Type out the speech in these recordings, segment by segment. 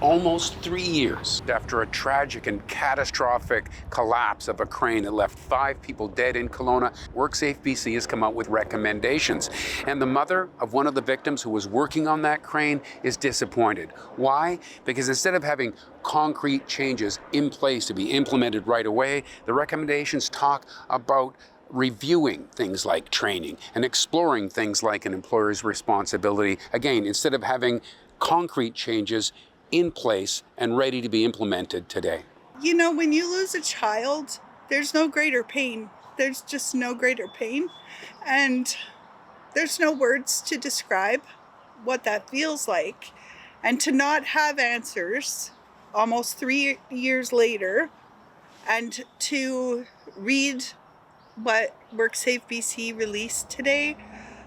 almost 3 years after a tragic and catastrophic collapse of a crane that left 5 people dead in Kelowna, WorkSafeBC has come out with recommendations. And the mother of one of the victims who was working on that crane is disappointed. Why? Because instead of having concrete changes in place to be implemented right away, the recommendations talk about reviewing things like training and exploring things like an employer's responsibility. Again, instead of having concrete changes in place and ready to be implemented today. You know, when you lose a child, there's no greater pain. There's just no greater pain. And there's no words to describe what that feels like. And to not have answers almost 3 years later, and to read what WorkSafeBC released today,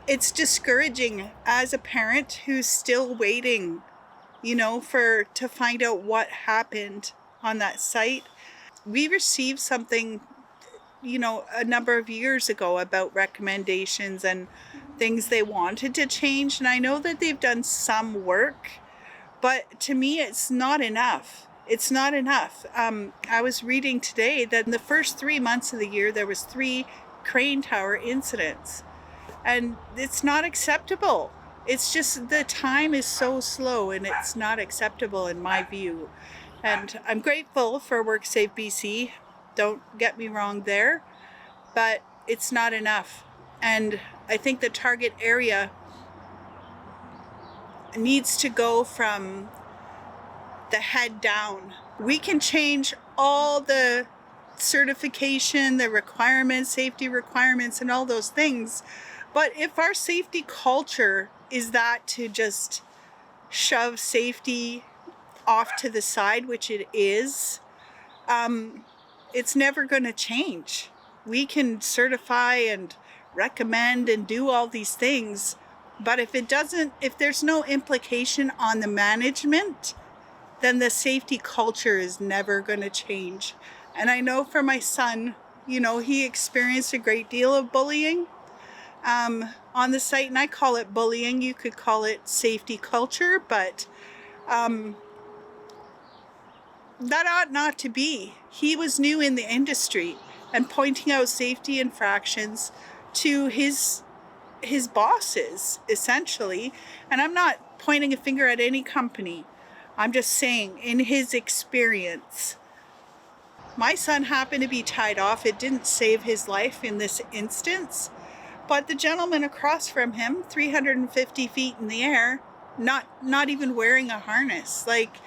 it's discouraging as a parent who's still waiting, to find out what happened on that site. We received something, a number of years ago about recommendations and things they wanted to change. And I know that they've done some work, but to me, it's not enough. It's not enough. I was reading today that in the first 3 months of the year, there was 3 crane tower incidents. And it's not acceptable. It's just the time is so slow and it's not acceptable in my view. And I'm grateful for WorkSafeBC. Don't get me wrong there, but it's not enough. And I think the target area needs to go from the head down. We can change all the certification, the requirements, safety requirements, and all those things. But if our safety culture is that to just shove safety off to the side, which it is, it's never going to change. We can certify and recommend and do all these things, but if there's no implication on the management, then the safety culture is never going to change. And I know for my son, he experienced a great deal of bullying on the site, and I call it bullying. You could call it safety culture, but that ought not to be. He was new in the industry and pointing out safety infractions to his bosses, essentially. And I'm not pointing a finger at any company. I'm just saying, in his experience, my son happened to be tied off. It didn't save his life in this instance, but the gentleman across from him, 350 feet in the air, not even wearing a harness, like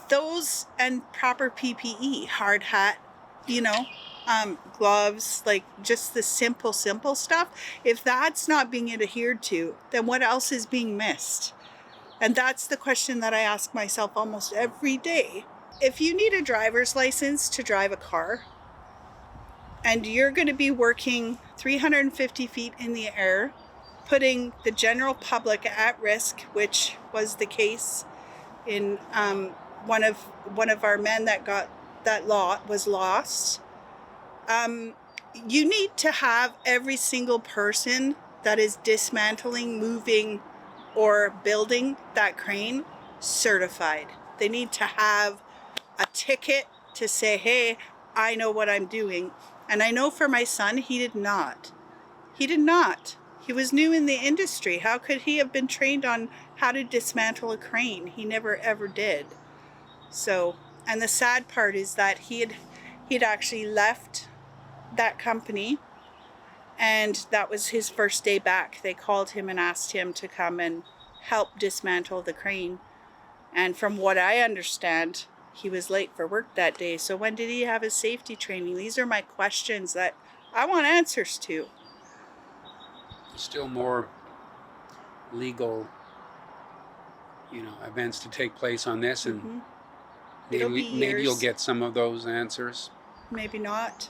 those, and proper PPE, hard hat, gloves, like just the simple stuff. If that's not being adhered to, then what else is being missed? And that's the question that I ask myself almost every day. If you need a driver's license to drive a car, and you're going to be working 350 feet in the air, putting the general public at risk, which was the case in one of our men that was lost, you need to have every single person that is dismantling, moving, or building that crane certified. They need to have a ticket to say, hey, I know what I'm doing. And I know for my son, he did not. He did not. He was new in the industry. How could he have been trained on how to dismantle a crane? He never ever did. So, and the sad part is that he'd actually left that company, and that was his first day back. They called him and asked him to come and help dismantle the crane. And from what I understand, he was late for work that day. So when did he have his safety training? These are my questions that I want answers to. Still more legal, events to take place on this, and maybe you'll get some of those answers. Maybe not.